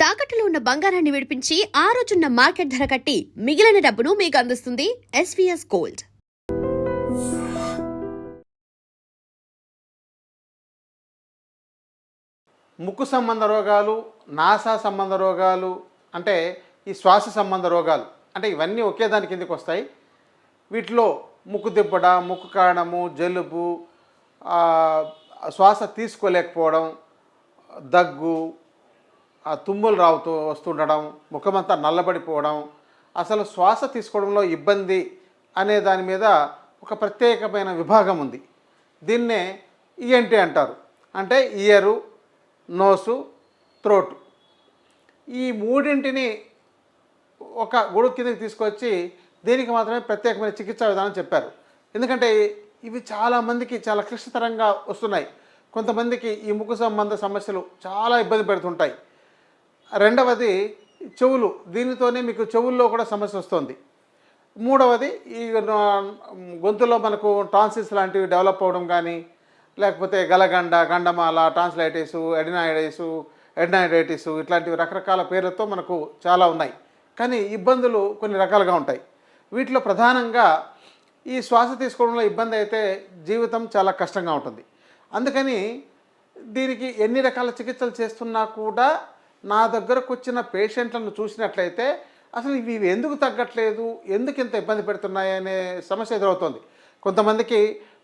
తాకట్టులో ఉన్న బంగారాన్ని విడిపించి ఆ రోజున్న మార్కెట్ ధర కట్టి మిగిలిన డబ్బును మీకు అందిస్తుంది ఎస్వీఎస్ గోల్డ్. ముక్కు సంబంధ రోగాలు, నాసా సంబంధ రోగాలు, అంటే ఈ శ్వాస సంబంధ రోగాలు, అంటే ఇవన్నీ ఒకే దాని కిందకి వస్తాయి. వీటిలో ముక్కు దిబ్బడ, ముక్కు కారణము, జలుబు, శ్వాస తీసుకోలేకపోవడం, దగ్గు, తుమ్ములు రావుతూ వస్తుండడం, ముఖమంతా నల్లబడిపోవడం, అసలు శ్వాస తీసుకోవడంలో ఇబ్బంది అనే దాని మీద ఒక ప్రత్యేకమైన విభాగం ఉంది. దీన్నే ఈఎన్టీ అంటారు. అంటే ఇయరు, నోసు, త్రోటు. ఈ మూడింటిని ఒక గొడుగు కిందకి తీసుకొచ్చి దీనికి మాత్రమే ప్రత్యేకమైన చికిత్సా విధానం చెప్పారు. ఎందుకంటే ఇవి చాలామందికి చాలా క్లిష్టతరంగా వస్తున్నాయి. కొంతమందికి ఈ ముక్కు సంబంధ సమస్యలు చాలా ఇబ్బంది పెడుతుంటాయి. రెండవది చెవులు, దీనితోనే మీకు చెవుల్లో కూడా సమస్య వస్తుంది. మూడవది ఈ గొంతులో మనకు టాన్సిల్స్ లాంటివి డెవలప్ అవ్వడం కానీ, లేకపోతే గలగండ, గండమాల, టాన్సిలైటిసు, ఎడినైటిసు ఇట్లాంటివి రకరకాల పేర్లతో మనకు చాలా ఉన్నాయి. కానీ ఇబ్బందులు కొన్ని రకాలుగా ఉంటాయి. వీటిలో ప్రధానంగా ఈ శ్వాస తీసుకోవడంలో ఇబ్బంది అయితే జీవితం చాలా కష్టంగా ఉంటుంది. అందుకని దీనికి ఎన్ని రకాల చికిత్సలు చేస్తున్నా కూడా నా దగ్గరకు వచ్చిన పేషెంట్లను చూసినట్లయితే అసలు ఇవి ఎందుకు తగ్గట్లేదు, ఎందుకు ఇంత ఇబ్బంది పెడుతున్నాయి అనే సమస్య ఎదురవుతుంది. కొంతమందికి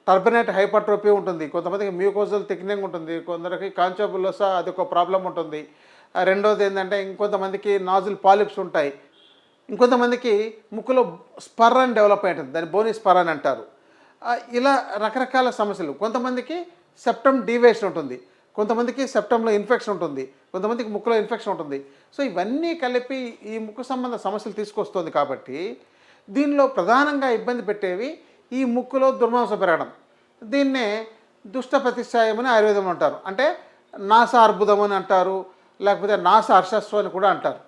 టర్బినేట్ హైపర్ట్రోపీ ఉంటుంది, కొంతమందికి మ్యూకోజల్ థిక్నింగ్ ఉంటుంది, కొందరికి కాంచోబులోసా అదొక ప్రాబ్లం ఉంటుంది. రెండోది ఏంటంటే ఇంకొంతమందికి నాజిల్ పాలిప్స్ ఉంటాయి. ఇంకొంతమందికి ముక్కులో స్పర్రన్ డెవలప్ అయి ఉంటుంది, దాన్ని బోనీ స్పర్రన్ అంటారు. ఇలా రకరకాల సమస్యలు. కొంతమందికి సెప్టమ్ డీవియేషన్ ఉంటుంది, కొంతమందికి సెప్టంలో ఇన్ఫెక్షన్ ఉంటుంది, కొంతమందికి ముక్కులో ఇన్ఫెక్షన్ ఉంటుంది. సో ఇవన్నీ కలిపి ఈ ముక్కు సంబంధ సమస్యలు తీసుకొస్తుంది. కాబట్టి దీనిలో ప్రధానంగా ఇబ్బంది పెట్టేవి ఈ ముక్కులో దుర్మాంసం పెరగడం. దీన్నే దుష్ట ప్రతిష్టాయం అని ఆయుర్వేదం అంటారు. అంటే నాస అర్బుదం అని అంటారు, లేకపోతే నాస అర్షస్వం అని కూడా అంటారు.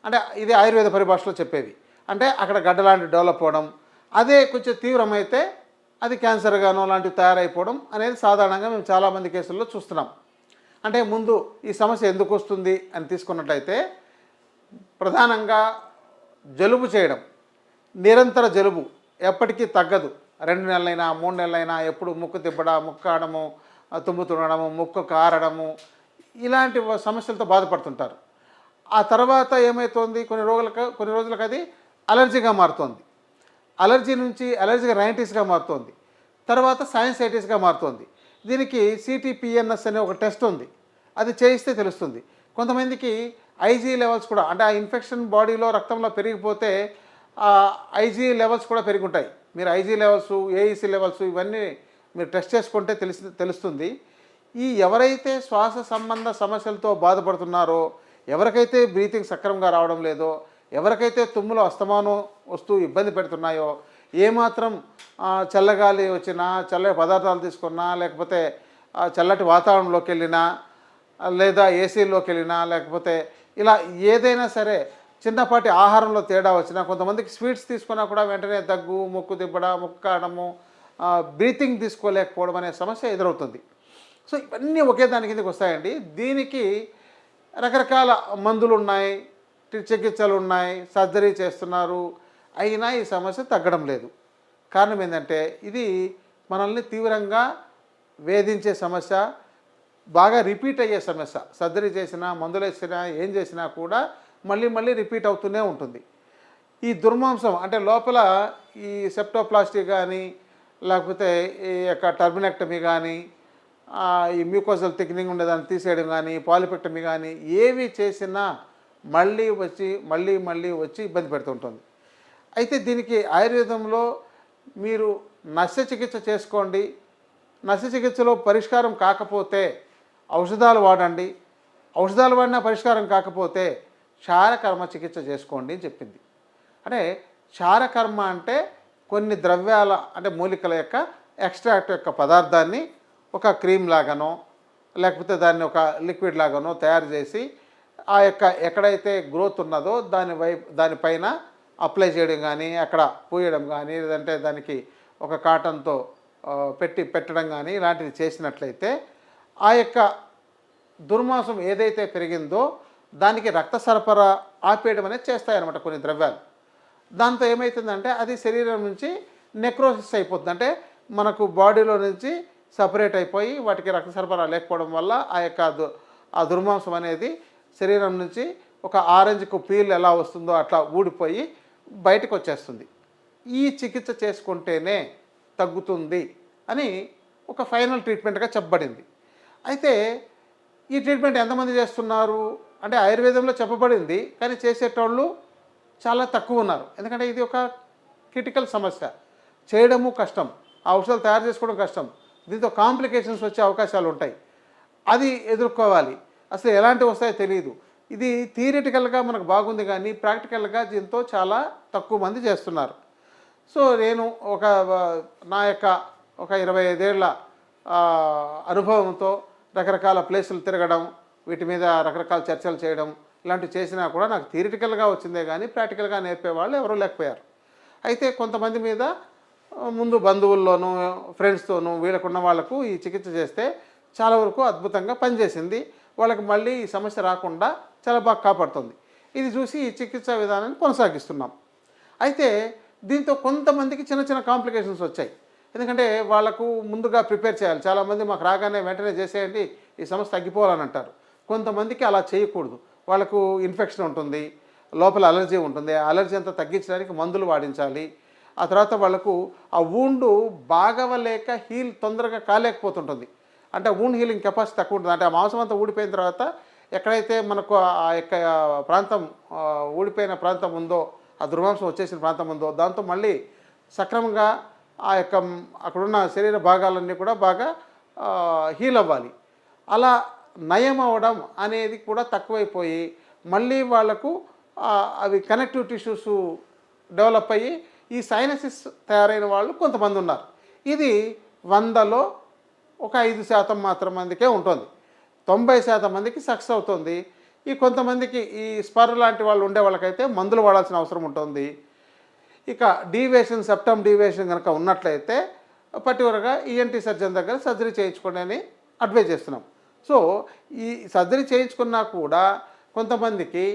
అంటే ఇది ఆయుర్వేద పరిభాషలో చెప్పేవి. అంటే అక్కడ గడ్డలాంటి డెవలప్ అవ్వడం, అదే కొంచెం తీవ్రమైతే అది క్యాన్సర్ గానో లాంటివి తయారైపోవడం అనేది సాధారణంగా మేము చాలామంది కేసుల్లో చూస్తున్నాం. అంటే ముందు ఈ సమస్య ఎందుకు వస్తుంది అని తీసుకున్నట్లయితే ప్రధానంగా జలుబు చేయడం, నిరంతర జలుబు ఎప్పటికీ తగ్గదు. 2 నెలలైనా 3 నెలలైనా ఎప్పుడు ముక్కు తిప్పడ, ముక్కు కాడము, తుమ్ము తుడడము, ముక్కు కారడము, ఇలాంటి సమస్యలతో బాధపడుతుంటారు. ఆ తర్వాత ఏమవుతుంది, కొన్ని రోజులకు అది అలర్జీగా మారుతుంది. అలర్జీ నుంచి అలర్జీగా రైనైటిస్గా మారుతుంది, తర్వాత సైనసైటిస్గా మారుతుంది. దీనికి సిటీపీఎన్ఎస్ అనే ఒక టెస్ట్ ఉంది, అది చేయిస్తే తెలుస్తుంది. కొంతమందికి ఐజీ లెవెల్స్ కూడా, అంటే ఆ ఇన్ఫెక్షన్ బాడీలో రక్తంలో పెరిగిపోతే ఐజీ లెవెల్స్ కూడా పెరిగి ఉంటాయి. మీరు ఐజీ లెవెల్స్, ఏఈసీ లెవెల్స్ ఇవన్నీ మీరు టెస్ట్ చేసుకుంటే తెలుస్తుంది. ఈ ఎవరైతే శ్వాస సంబంధ సమస్యలతో బాధపడుతున్నారో, ఎవరికైతే బ్రీతింగ్ సక్రమంగా రావడం లేదో, ఎవరికైతే తుమ్ములు అస్తమానం వస్తూ ఇబ్బంది పెడుతున్నాయో, ఏమాత్రం చల్లగాలి వచ్చినా, చల్లటి పదార్థాలు తీసుకున్నా, లేకపోతే చల్లటి వాతావరణంలోకి వెళ్ళినా, లేదా ఏసీలోకి వెళ్ళినా, లేకపోతే ఇలా ఏదైనా సరే చిన్నపాటి ఆహారంలో తేడా వచ్చినా, కొంతమందికి స్వీట్స్ తీసుకున్నా కూడా వెంటనే దగ్గు, ముక్కు దిబ్బడ, ముక్కు కాడము, బ్రీతింగ్ తీసుకోలేకపోవడం అనే సమస్య ఎదురవుతుంది. సో ఇవన్నీ ఒకే దాని కిందకి వస్తాయండి. దీనికి రకరకాల మందులు ఉన్నాయి, చికిత్సలు ఉన్నాయి, సర్జరీ చేస్తున్నారు, అయినా ఈ సమస్య తగ్గడం లేదు. కారణం ఏంటంటే ఇది మనల్ని తీవ్రంగా వేధించే సమస్య, బాగా రిపీట్ అయ్యే సమస్య. సర్జరీ చేసినా, మందులు వేసినా, ఏం చేసినా కూడా మళ్ళీ రిపీట్ అవుతూనే ఉంటుంది. ఈ దుర్మాంసం అంటే లోపల ఈ సెప్టోప్లాస్టీ కానీ, లేకపోతే ఈ యొక్క టర్బినెక్టమీ కానీ, ఈ మ్యూకోజల్ థిక్నింగ్ ఉండేదాన్ని తీసేయడం కానీ, పాలిపెక్టమీ కానీ ఏవి చేసినా మళ్ళీ వచ్చి ఇబ్బంది పెడుతుంటుంది. అయితే దీనికి ఆయుర్వేదంలో మీరు నస్య చికిత్స చేసుకోండి, నస్య చికిత్సలో పరిష్కారం కాకపోతే ఔషధాలు వాడండి, ఔషధాలు వాడినా పరిష్కారం కాకపోతే క్షారకర్మ చికిత్స చేసుకోండి అని చెప్పింది. అంటే క్షారకర్మ అంటే కొన్ని ద్రవ్యాల, అంటే మూలికల యొక్క ఎక్స్ట్రాక్ట్ యొక్క పదార్థాన్ని ఒక క్రీమ్ లాగానో, లేకపోతే దాన్ని ఒక లిక్విడ్ లాగానో తయారు చేసి ఆ యొక్క ఎక్కడైతే గ్రోత్ ఉన్నదో దానిపైన అప్లై చేయడం కానీ, అక్కడ పూయడం కానీ, లేదంటే దానికి ఒక కాటన్తో పెట్టడం కానీ ఇలాంటివి చేసినట్లయితే ఆ యొక్క దుర్మాంసం ఏదైతే పెరిగిందో దానికి రక్త సరఫరా ఆపేయడం అనేది చేస్తాయన్నమాట కొన్ని ద్రవ్యాలు. దాంతో ఏమవుతుందంటే అది శరీరం నుంచి నెక్రోసిస్ అయిపోతుంది. అంటే మనకు బాడీలో నుంచి సపరేట్ అయిపోయి వాటికి రక్త సరఫరా లేకపోవడం వల్ల ఆ దుర్మాంసం అనేది శరీరం నుంచి ఒక ఆరెంజ్కు పీల్ ఎలా వస్తుందో అట్లా ఊడిపోయి బయటకు వచ్చేస్తుంది. ఈ చికిత్స చేసుకుంటేనే తగ్గుతుంది అని ఒక ఫైనల్ ట్రీట్మెంట్గా చెప్పబడింది. అయితే ఈ ట్రీట్మెంట్ ఎంతమంది చేస్తున్నారు అంటే ఆయుర్వేదంలో చెప్పబడింది, కానీ చేసేటోళ్ళు చాలా తక్కువ ఉన్నారు. ఎందుకంటే ఇది ఒక క్రిటికల్ సమస్య, చేయడము కష్టం, ఆ ఔషధాలు తయారు చేసుకోవడం కష్టం, దీంతో కాంప్లికేషన్స్ వచ్చే అవకాశాలు ఉంటాయి. అది ఎదుర్కోవాలి. అసలు ఎలాంటివి వస్తాయో తెలియదు. ఇది థియరిటికల్గా మనకు బాగుంది, కానీ ప్రాక్టికల్గా దీంతో చాలా తక్కువ మంది చేస్తున్నారు. సో నేను నా యొక్క 25 ఏళ్ల అనుభవంతో రకరకాల ప్లేసులు తిరగడం, వీటి మీద రకరకాల చర్చలు చేయడం ఇలాంటివి చేసినా కూడా నాకు థియరిటికల్గా వచ్చిందే కానీ ప్రాక్టికల్గా నేర్పేవాళ్ళు ఎవరూ లేకపోయారు. అయితే కొంతమంది మీద ముందు బంధువుల్లోనూ ఫ్రెండ్స్తోనూ వీళ్ళకున్న వాళ్లకు ఈ చికిత్స చేస్తే చాలా వరకు అద్భుతంగా పనిచేసింది. వాళ్ళకి మళ్ళీ ఈ సమస్య రాకుండా చాలా బాగా కాపాడుతుంది. ఇది చూసి ఈ చికిత్సా విధానాన్ని కొనసాగిస్తున్నాం. అయితే దీంతో కొంతమందికి చిన్న చిన్న కాంప్లికేషన్స్ వచ్చాయి. ఎందుకంటే వాళ్ళకు ముందుగా ప్రిపేర్ చేయాలి. చాలామంది మాకు రాగానే వెంటనే చేసేయండి, ఈ సమస్య తగ్గిపోవాలని అంటారు. కొంతమందికి అలా చేయకూడదు. వాళ్ళకు ఇన్ఫెక్షన్ ఉంటుంది, లోపల అలర్జీ ఉంటుంది. ఆ అలర్జీ అంతా తగ్గించడానికి మందులు వాడించాలి. ఆ తర్వాత వాళ్ళకు ఆ వూండు బాగవలేక హీల్ తొందరగా కాలేకపోతుంటుంది. అంటే వూండ్ హీలింగ్ కెపాసిటీ తక్కువ ఉంటుంది. అంటే ఆ మాంసం అంతా ఊడిపోయిన తర్వాత ఎక్కడైతే మనకు ఆ యొక్క ప్రాంతం ఊడిపోయిన ప్రాంతం ఉందో, ఆ దుర్మాంసం వచ్చేసిన ప్రాంతం ఉందో, దాంతో మళ్ళీ సక్రమంగా ఆ యొక్క అక్కడున్న శరీర భాగాలన్నీ కూడా బాగా హీల్ అవ్వాలి. అలా నయం అవ్వడం అనేది కూడా తక్కువైపోయి మళ్ళీ వాళ్లకు అవి కనెక్టివ్ టిష్యూస్ డెవలప్ అయ్యి ఈ సైనసిస్ తయారైన వాళ్ళు కొంతమంది ఉన్నారు. ఇది 100లో ఒక 5% మాత్రం మందికే ఉంటుంది. 90% మందికి సక్సెస్ అవుతుంది. ఈ కొంతమందికి ఈ స్పర్ లాంటి వాళ్ళు ఉండే వాళ్ళకైతే మందులు వాడాల్సిన అవసరం ఉంటుంది. ఇక డీవియేషన్, సెప్టమ్ డీవియేషన్ కనుక ఉన్నట్లయితే పర్టికులర్గా ఈఎన్టీ సర్జన్ దగ్గర సర్జరీ చేయించుకోండి అని అడ్వైజ్ చేస్తున్నాం. సో ఈ సర్జరీ చేయించుకున్నా కూడా కొంతమందికి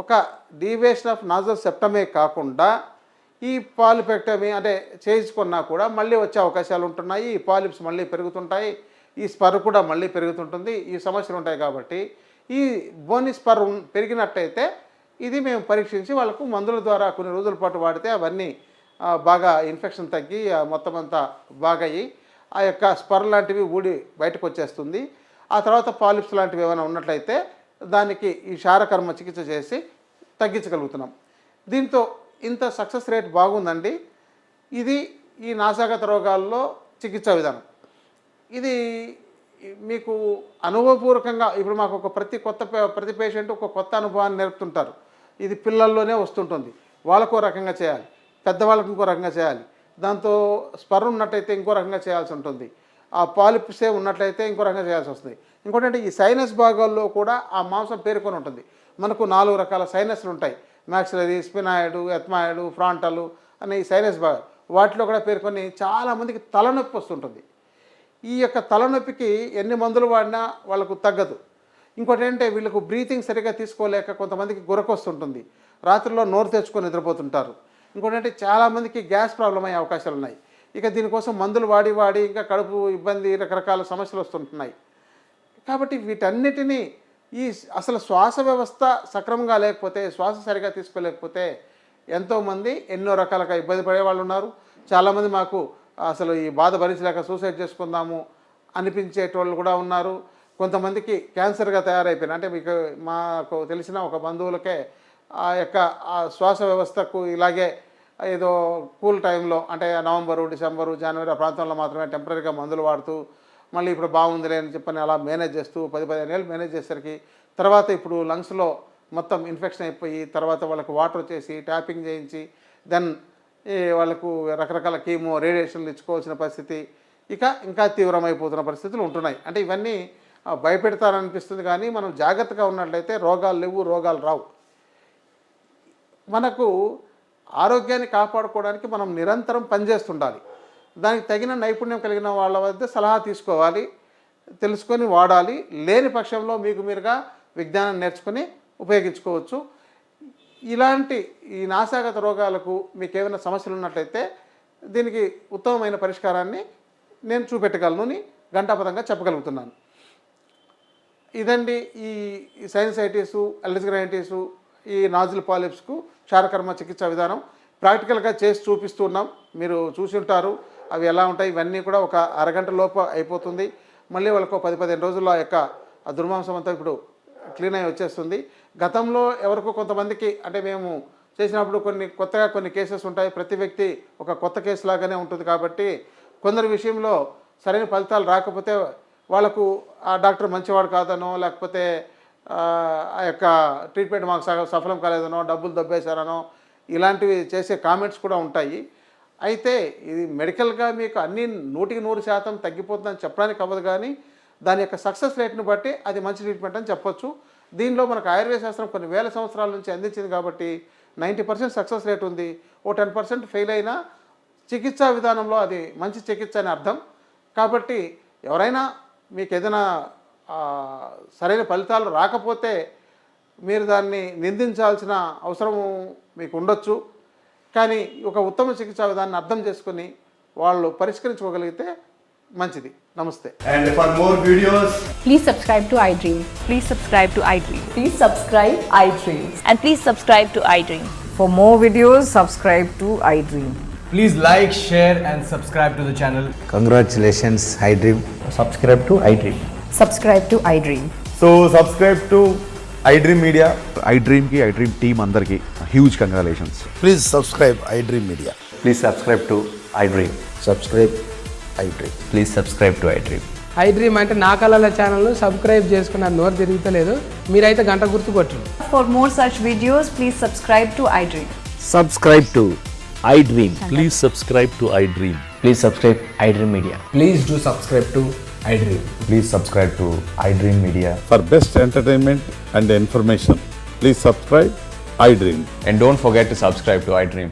ఒక డీవియేషన్ ఆఫ్ నాజల్ సెప్టమే కాకుండా ఈ పాలిపెక్టమీ అంటే చేయించుకున్నా కూడా మళ్ళీ వచ్చే అవకాశాలు ఉంటున్నాయి. ఈ పాలిప్స్ మళ్ళీ పెరుగుతుంటాయి, ఈ స్పర్ కూడా మళ్ళీ పెరుగుతుంటుంది. ఈ సమస్యలు ఉంటాయి. కాబట్టి ఈ బోని స్పర్ పెరిగినట్టయితే ఇది మేము పరీక్షించి వాళ్ళకు మందుల ద్వారా కొన్ని రోజుల పాటు వాడితే అవన్నీ బాగా ఇన్ఫెక్షన్ తగ్గి మొత్తం అంతా బాగయ్యి ఆ యొక్క స్పర్ లాంటివి ఊడి బయటకు వచ్చేస్తుంది. ఆ తర్వాత పాలిప్స్ లాంటివి ఏమైనా ఉన్నట్లయితే దానికి ఈ క్షారకర్మ చికిత్స చేసి తగ్గించగలుగుతున్నాం. దీంతో ఇంత సక్సెస్ రేట్ బాగుందండి. ఇది ఈ నాసాగత రోగాల్లో చికిత్సా విధానం. ఇది మీకు అనుభవపూర్వకంగా ఇప్పుడు మాకు ప్రతి పేషెంట్ ఒక కొత్త అనుభవాన్ని నేర్పుతుంటారు. ఇది పిల్లల్లోనే వస్తుంటుంది. వాళ్ళకో రకంగా చేయాలి, పెద్దవాళ్ళకి ఇంకో రకంగా చేయాలి. దాంతో స్పర్ ఉన్నట్టయితే ఇంకో రకంగా చేయాల్సి ఉంటుంది. ఆ పాలిప్సే ఉన్నట్లయితే ఇంకో రకంగా చేయాల్సి వస్తుంది. ఇంకోటి అంటే ఈ సైనస్ భాగాల్లో కూడా ఆ మాంసం పేరుకొని ఉంటుంది. మనకు 4 రకాల సైనస్లు ఉంటాయి. మ్యాక్సిలరీ, స్పినాయిడ్, ఎథ్మాయిడ్, ఫ్రాంటల్ అనే ఈ సైనస్ భాగాలు వాటిలో కూడా పేరుకొని చాలామందికి తలనొప్పి వస్తుంటుంది. ఈ యొక్క తలనొప్పికి ఎన్ని మందులు వాడినా వాళ్ళకు తగ్గదు. ఇంకోటి ఏంటంటే వీళ్ళకు బ్రీతింగ్ సరిగ్గా తీసుకోలేక కొంతమందికి గురకొస్తుంటుంది. రాత్రిలో నోరు తెచ్చుకొని నిద్రపోతుంటారు. ఇంకోటి అంటే చాలామందికి గ్యాస్ ప్రాబ్లం అయ్యే అవకాశాలు ఉన్నాయి. ఇక దీనికోసం మందులు వాడి ఇంకా కడుపు ఇబ్బంది, రకరకాల సమస్యలు వస్తుంటున్నాయి. కాబట్టి వీటన్నిటినీ అసలు శ్వాస వ్యవస్థ సక్రమంగా లేకపోతే, శ్వాస సరిగా తీసుకోలేకపోతే ఎంతోమంది ఎన్నో రకాలుగా ఇబ్బంది పడే వాళ్ళు ఉన్నారు. చాలామంది మాకు అసలు ఈ బాధ భరించలేక సూసైడ్ చేసుకుందాము అనిపించేటోళ్ళు కూడా ఉన్నారు. కొంతమందికి క్యాన్సర్గా తయారైపోయిన, అంటే మాకు తెలిసిన ఒక బంధువులకే ఆ యొక్క శ్వాస వ్యవస్థకు ఇలాగే ఏదో కూల్ టైంలో అంటే నవంబరు, డిసెంబరు, జనవరి ఆ ప్రాంతంలో మాత్రమే టెంపరీగా మందులు వాడుతూ మళ్ళీ ఇప్పుడు బాగుందిలే అని చెప్పని అలా మేనేజ్ చేస్తూ 10-15 ఏళ్ళు మేనేజ్ చేసేసరికి తర్వాత ఇప్పుడు లంగ్స్లో మొత్తం ఇన్ఫెక్షన్ అయిపోయి తర్వాత వాళ్ళకు వాటర్ వచ్చేసి ట్యాపింగ్ చేయించి దెన్ వాళ్ళకు రకరకాల కీమో, రేడియేషన్లు ఇచ్చుకోవాల్సిన పరిస్థితి, ఇంకా తీవ్రమైపోతున్న పరిస్థితులు ఉంటున్నాయి. అంటే ఇవన్నీ భయపెడతారనిపిస్తుంది, కానీ మనం జాగ్రత్తగా ఉన్నట్లయితే రోగాలు లేవు, రోగాలు రావు. మనకు ఆరోగ్యాన్ని కాపాడుకోవడానికి మనం నిరంతరం పనిచేస్తుండాలి. దానికి తగిన నైపుణ్యం కలిగిన వాళ్ళ వద్ద సలహా తీసుకోవాలి, తెలుసుకొని వాడాలి. లేని పక్షంలో మీకు మీరుగా విజ్ఞానం నేర్చుకుని ఉపయోగించుకోవచ్చు. ఇలాంటి ఈ నాసాగత రోగాలకు మీకు ఏమైనా సమస్యలు ఉన్నట్లయితే దీనికి ఉత్తమమైన పరిష్కారాన్ని నేను చూపెట్టగలను అని ఘంటాపథంగా చెప్పగలుగుతున్నాను. ఇదండి ఈ సైనసైటిసు, అలర్జిక్ రైనైటిసు, ఈ నాజిల్ పాలిప్స్కు క్షారకర్మ చికిత్సా విధానం ప్రాక్టికల్గా చేసి చూపిస్తున్నాం. మీరు చూసి ఉంటారు అవి ఎలా ఉంటాయి. ఇవన్నీ కూడా ఒక అరగంట లోపు అయిపోతుంది. మళ్ళీ వాళ్ళకు 10-15 రోజుల్లో ఆ యొక్క ఆ దుర్మాంసం అంతా ఇప్పుడు క్లీన్ అయ్యి వచ్చేస్తుంది. గతంలో ఎవరికో కొంతమందికి అంటే మేము చేసినప్పుడు కొత్తగా కొన్ని కేసెస్ ఉంటాయి. ప్రతి వ్యక్తి ఒక కొత్త కేసు లాగానే ఉంటుంది కాబట్టి కొందరి విషయంలో సరైన ఫలితాలు రాకపోతే వాళ్ళకు ఆ డాక్టర్ మంచివాడు కాదనో, లేకపోతే ఆ యొక్క ట్రీట్మెంట్ మాకు సఫలం కాలేదనో, డబ్బులు దబ్బేశారనో ఇలాంటివి చేసే కామెంట్స్ కూడా ఉంటాయి. అయితే ఇది మెడికల్గా మీకు అన్నీ 100% తగ్గిపోతుందని చెప్పడానికి అవ్వదు, కానీ దాని యొక్క సక్సెస్ రేట్ని బట్టి అది మంచి ట్రీట్మెంట్ అని చెప్పొచ్చు. దీనిలో మనకు ఆయుర్వేద శాస్త్రం కొన్ని వేల సంవత్సరాల నుంచి అందించింది కాబట్టి 90% సక్సెస్ రేట్ ఉంది. ఓ 10% ఫెయిల్ అయినా చికిత్సా విధానంలో అది మంచి చికిత్స అని అర్థం. కాబట్టి ఎవరైనా మీకు ఏదైనా సరైన ఫలితాలు రాకపోతే మీరు దాన్ని నిందించాల్సిన అవసరం మీకు ఉండొచ్చు. కానీ ఒక ఉత్తమ చికిత్సా విధానాన్ని అర్థం చేసుకుని వాళ్ళు పరిష్కరించుకోగలిగితే మంచిది. నమస్తే. And for more videos, Please subscribe to iDream. Please subscribe to iDream. Please subscribe iDream. And please subscribe to iDream. For more videos, subscribe to iDream. please like, share and subscribe to the channel. Congratulations, iDream. Subscribe to iDream. Subscribe to iDream. So subscribe to iDream Media. iDream team andarki huge congratulations. Please subscribe iDream Media. Please subscribe to iDream. Subscribe iDream. Please subscribe to iDream. iDream అంటే నా కళల ఛానల్ను subscribe చేసుకున్న నోరు తిరుగుతలేదు. మీరైతే గంట గుర్తు కొట్టండి. For more such videos, please subscribe to iDream. Subscribe to iDream. Please subscribe to iDream. Please subscribe iDream Media. Please do subscribe to iDream. Please subscribe to iDream Media. For best entertainment and information, please subscribe iDream. And don't forget to subscribe to iDream.